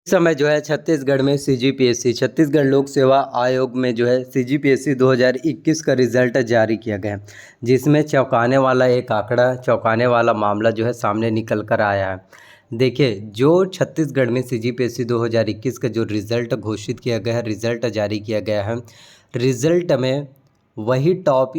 इस समय जो है छत्तीसगढ़ में सीजीपीएससी छत्तीसगढ़ लोक सेवा आयोग में जो है सीजीपीएससी 2021 का रिज़ल्ट जारी किया गया है, जिसमें चौंकाने वाला एक आंकड़ा, चौंकाने वाला मामला जो है सामने निकल कर आया है। देखिए, जो छत्तीसगढ़ में सीजीपीएससी 2021 का जो रिज़ल्ट घोषित किया गया है, रिज़ल्ट जारी किया गया है, रिज़ल्ट में वही टॉप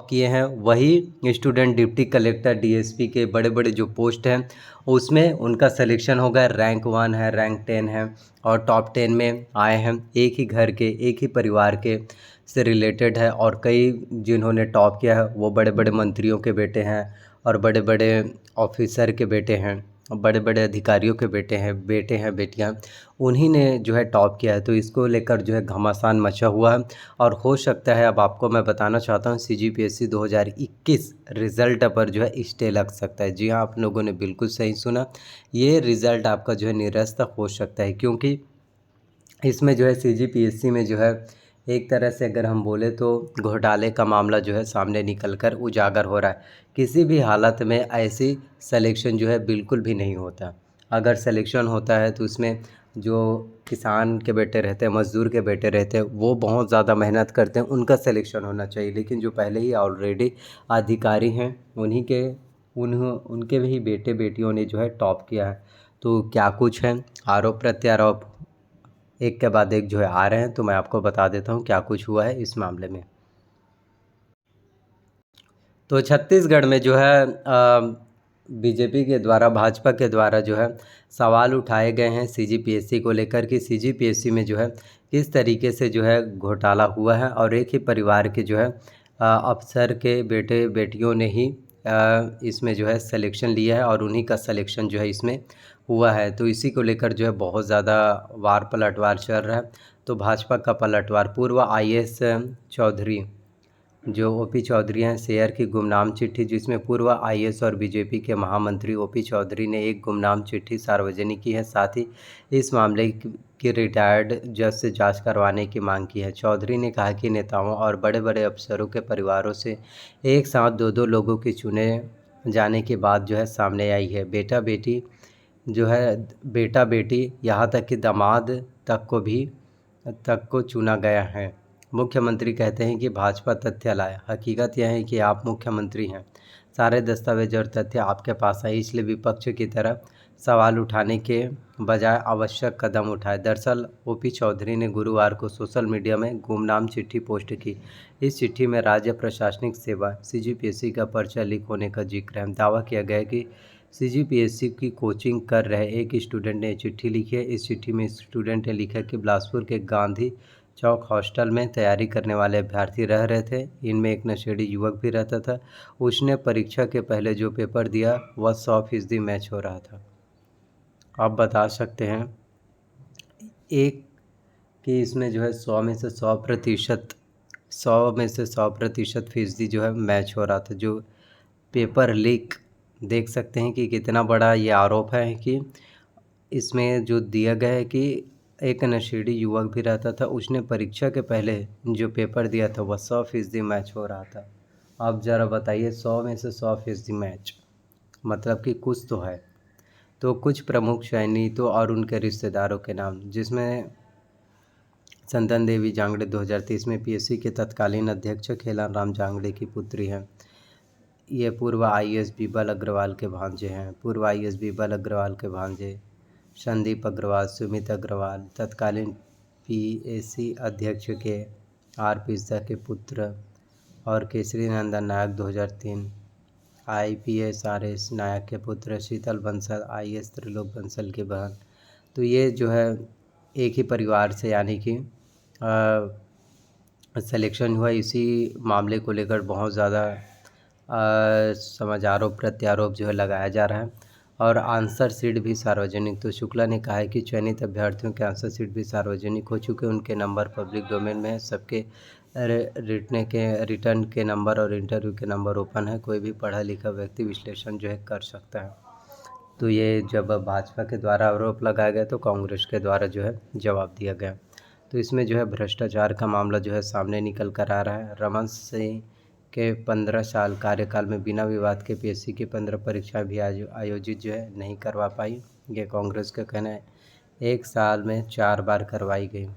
किए हैं, वही स्टूडेंट डिप्टी कलेक्टर डीएसपी के बड़े बड़े जो पोस्ट हैं उसमें उनका सिलेक्शन हो गया। रैंक 1 है, रैंक 10 है और टॉप 10 में आए हैं। एक ही घर के, एक ही परिवार के से रिलेटेड है और कई जिन्होंने टॉप किया है वो बड़े बड़े मंत्रियों के बेटे हैं और बड़े बड़े ऑफिसर के बेटे हैं, बड़े बड़े अधिकारियों के बेटे हैं बेटियां, उन्हीं ने जो है टॉप किया है। तो इसको लेकर जो है घमासान मचा हुआ है और हो सकता है, अब आपको मैं बताना चाहता हूँ, सीजीपीएससी 2021 रिज़ल्ट पर जो है स्टे लग सकता है। जी हाँ, आप लोगों ने बिल्कुल सही सुना, ये रिज़ल्ट आपका जो है निरस्त हो सकता है, क्योंकि इसमें जो है सीजीपीएससी में जो है एक तरह से अगर हम बोले तो घोटाले का मामला जो है सामने निकल कर उजागर हो रहा है। किसी भी हालत में ऐसी सिलेक्शन जो है बिल्कुल भी नहीं होता। अगर सिलेक्शन होता है तो उसमें जो किसान के बेटे रहते हैं, मज़दूर के बेटे रहते हैं, वो बहुत ज़्यादा मेहनत करते हैं, उनका सिलेक्शन होना चाहिए। लेकिन जो पहले ही ऑलरेडी अधिकारी हैं उनके ही बेटे बेटियों ने जो है टॉप किया है। तो क्या कुछ है, आरोप प्रत्यारोप एक के बाद एक जो है आ रहे हैं, तो मैं आपको बता देता हूँ क्या कुछ हुआ है इस मामले में। तो छत्तीसगढ़ में जो है बीजेपी के द्वारा, भाजपा के द्वारा जो है सवाल उठाए गए हैं सीजीपीएससी को लेकर कि सीजीपीएससी में जो है किस तरीके से जो है घोटाला हुआ है और एक ही परिवार के जो है अफसर के बेटे बेटियों ने ही इसमें जो है सिलेक्शन लिया है और उन्हीं का सिलेक्शन जो है इसमें हुआ है। तो इसी को लेकर जो है बहुत ज़्यादा वार पलटवार चल रहा है। तो भाजपा का पलटवार, पूर्व आईएएस चौधरी जो ओपी चौधरी हैं, शेयर की गुमनाम चिट्ठी, जिसमें पूर्व आईएएस और बीजेपी के महामंत्री ओपी चौधरी ने एक गुमनाम चिट्ठी सार्वजनिक की है। साथ ही इस मामले की रिटायर्ड जज से जांच करवाने की मांग की है। चौधरी ने कहा कि नेताओं और बड़े बड़े अफसरों के परिवारों से एक साथ दो लोगों के चुने जाने की बात जो है सामने आई है। बेटा बेटी यहाँ तक कि दामाद तक को चुना गया है। मुख्यमंत्री कहते हैं कि भाजपा तथ्य लाए, हकीकत यह है कि आप मुख्यमंत्री हैं, सारे दस्तावेज और तथ्य आपके पास है, इसलिए विपक्ष की तरह सवाल उठाने के बजाय आवश्यक कदम उठाए। दरअसल ओपी चौधरी ने गुरुवार को सोशल मीडिया में गुमनाम चिट्ठी पोस्ट की। इस चिट्ठी में राज्य प्रशासनिक सेवा सीजीपीएससी का पर्चा लीक होने का जिक्र है। दावा किया गया है कि सीजीपीएससी की कोचिंग कर रहे एक स्टूडेंट ने चिट्ठी लिखी है। इस चिट्ठी में स्टूडेंट ने लिखा कि बिलासपुर के गांधी चौक हॉस्टल में तैयारी करने वाले अभ्यर्थी रह रहे थे। इनमें एक नशेड़ी युवक भी रहता था। उसने परीक्षा के पहले जो पेपर दिया वह 100% मैच हो रहा था। आप बता सकते हैं एक कि इसमें जो है 100% फीसदी जो है मैच हो रहा था। जो पेपर लीक, देख सकते हैं कि कितना बड़ा ये आरोप है कि इसमें जो दिया गया है कि एक नशेड़ी युवक भी रहता था, उसने परीक्षा के पहले जो पेपर दिया था वह 100% मैच हो रहा था। आप ज़रा बताइए, 100% मैच मतलब कि कुछ तो है। तो कुछ प्रमुख चयनितों और उनके रिश्तेदारों के नाम, जिसमें चंदन देवी जांगड़े 2023 में पीएससी के तत्कालीन अध्यक्ष खेलान राम जांगड़े की पुत्री हैं। ये पूर्व आईएएस बीबल अग्रवाल के भांजे संदीप अग्रवाल, सुमित अग्रवाल, तत्कालीन पीएससी अध्यक्ष के आर पिस्दा के पुत्र, और केसरी नंदन नायक 2003 आईपीएस आरएस नायक के पुत्र, शीतल बंसल आईएएस त्रिलोक बंसल की बहन। तो ये जो है एक ही परिवार से, यानी कि सिलेक्शन हुआ। इसी मामले को लेकर बहुत ज़्यादा आरोप प्रत्यारोप जो है लगाया जा रहा है। और आंसर शीट भी सार्वजनिक, तो शुक्ला ने कहा है कि चयनित अभ्यर्थियों के आंसर शीट भी सार्वजनिक हो चुके, उनके नंबर पब्लिक डोमेन में है, सबके रिटर्न के नंबर और इंटरव्यू के नंबर ओपन है, कोई भी पढ़ा लिखा व्यक्ति विश्लेषण जो है कर सकता है। तो ये जब भाजपा के द्वारा आरोप लगाया गया तो कांग्रेस के द्वारा जो है जवाब दिया गया। तो इसमें जो है भ्रष्टाचार का मामला जो है सामने निकल कर आ रहा है। रमन सिंह के 15 साल कार्यकाल में बिना विवाद के पीएससी की 15 परीक्षाएं भी आयोजित जो है नहीं करवा पाई। ये कांग्रेस का कहना है। 1 साल में 4 बार करवाई गई।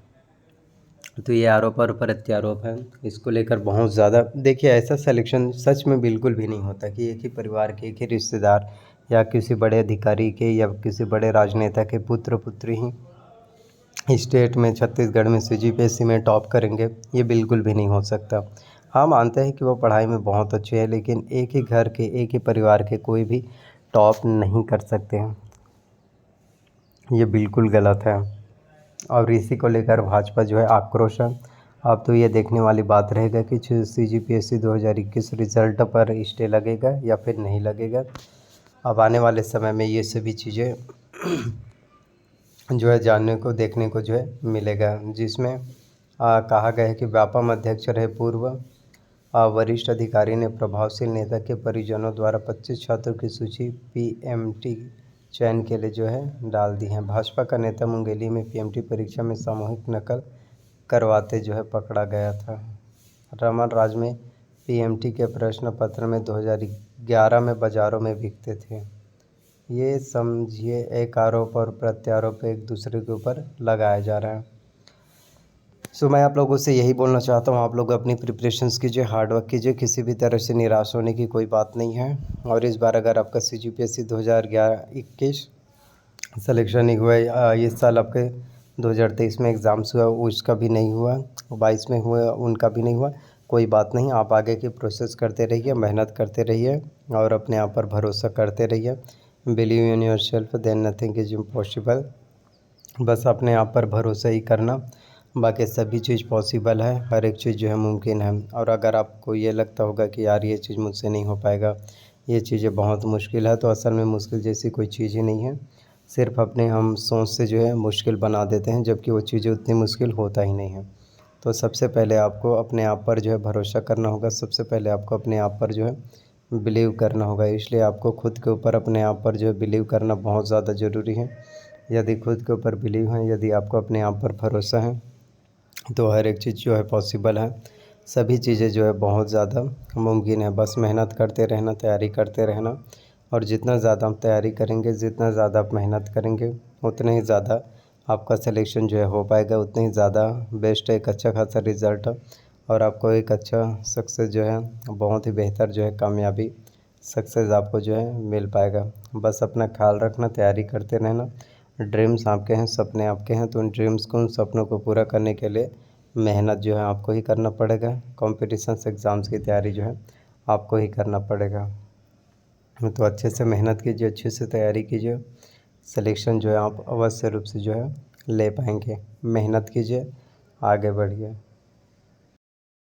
तो ये आरोप और प्रत्यारोप है। इसको लेकर बहुत ज़्यादा देखिए, ऐसा सिलेक्शन सच में बिल्कुल भी नहीं होता कि एक ही परिवार के एक ही रिश्तेदार या किसी बड़े अधिकारी के या किसी बड़े राजनेता के पुत्र पुत्री ही स्टेट में छत्तीसगढ़ में सीजीपीएससी में टॉप करेंगे, ये बिल्कुल भी नहीं हो सकता। हाँ, मानते हैं कि वो पढ़ाई में बहुत अच्छे हैं, लेकिन एक ही घर के एक ही परिवार के कोई भी टॉप नहीं कर सकते हैं, ये बिल्कुल गलत है। और इसी को लेकर भाजपा जो है आक्रोश है। अब तो ये देखने वाली बात रहेगा कि सीजीपीएससी 2021 रिज़ल्ट पर स्टे लगेगा या फिर नहीं लगेगा। अब आने वाले समय में ये सभी चीज़ें जो है जानने को देखने को जो है मिलेगा, जिसमें कहा गया है कि व्यापम अध्यक्ष रहे पूर्व वरिष्ठ अधिकारी ने प्रभावशील नेता के परिजनों द्वारा 25 छात्रों की सूची पीएमटी चयन के लिए जो है डाल दी है। भाजपा का नेता मुंगेली में पीएमटी परीक्षा में सामूहिक नकल करवाते जो है पकड़ा गया था। रमन राज में पीएमटी के प्रश्न पत्र में 2011 में बाज़ारों में बिकते थे। ये समझिए एक आरोप और प्रत्यारोप एक दूसरे के ऊपर लगाया जा रहा है। सो मैं आप लोगों से यही बोलना चाहता हूँ, आप लोग अपनी प्रिपरेशंस कीजिए, हार्डवर्क कीजिए, किसी भी तरह से निराश होने की कोई बात नहीं है। और इस बार अगर आपका सीजीपीएससी 2021 सिलेक्शन नहीं हुआ, इस साल आपके 2023 में एग्ज़ाम्स हुआ उसका भी नहीं हुआ, 22 में हुआ उनका भी नहीं हुआ, कोई बात नहीं। आप आगे की प्रोसेस करते रहिए, मेहनत करते रहिए और अपने आप पर भरोसा करते रहिए। Believe in yourself, then nothing is impossible. बस अपने आप पर भरोसा ही करना, बाकी सभी चीज़ पॉसिबल है, हर एक चीज़ जो है मुमकिन है। और अगर आपको ये लगता होगा कि यार ये चीज़ मुझसे नहीं हो पाएगा, ये चीज़ें बहुत मुश्किल है, तो असल में मुश्किल जैसी कोई चीज़ ही नहीं है। सिर्फ अपने हम सोच से जो है मुश्किल बना देते हैं, जबकि वो चीज़ें उतनी मुश्किल होता ही नहीं है। तो सबसे पहले आपको अपने आप पर जो है भरोसा करना होगा, सबसे पहले आपको अपने आप पर जो है बिलीव करना होगा। इसलिए आपको खुद के ऊपर अपने आप पर जो है बिलीव करना बहुत ज़्यादा ज़रूरी है। यदि खुद के ऊपर बिलीव है, यदि आपको अपने आप पर भरोसा है, तो हर एक चीज़ जो है पॉसिबल है। सभी चीज़ें जो है बहुत ज़्यादा मुमकिन है। बस मेहनत करते रहना, तैयारी करते रहना, और जितना ज़्यादा आप तैयारी करेंगे, जितना ज़्यादा आप मेहनत करेंगे, उतने ही ज़्यादा आपका सिलेक्शन जो है हो पाएगा, उतने ही ज़्यादा बेस्ट एक अच्छा खासा रिज़ल्ट और आपको एक अच्छा सक्सेस जो है, बहुत ही बेहतर जो है कामयाबी सक्सेस आपको जो है मिल पाएगा। बस अपना ख्याल रखना, तैयारी करते रहना। ड्रीम्स आपके हैं, सपने आपके हैं, तो उन ड्रीम्स को, उन सपनों को पूरा करने के लिए मेहनत जो है आपको ही करना पड़ेगा। कॉम्पिटिशन्स एग्ज़ाम्स की तैयारी जो है आपको ही करना पड़ेगा। तो अच्छे से मेहनत कीजिए, अच्छे से तैयारी कीजिए, सिलेक्शन जो है आप अवश्य रूप से जो है ले पाएंगे। मेहनत कीजिए, आगे बढ़िए।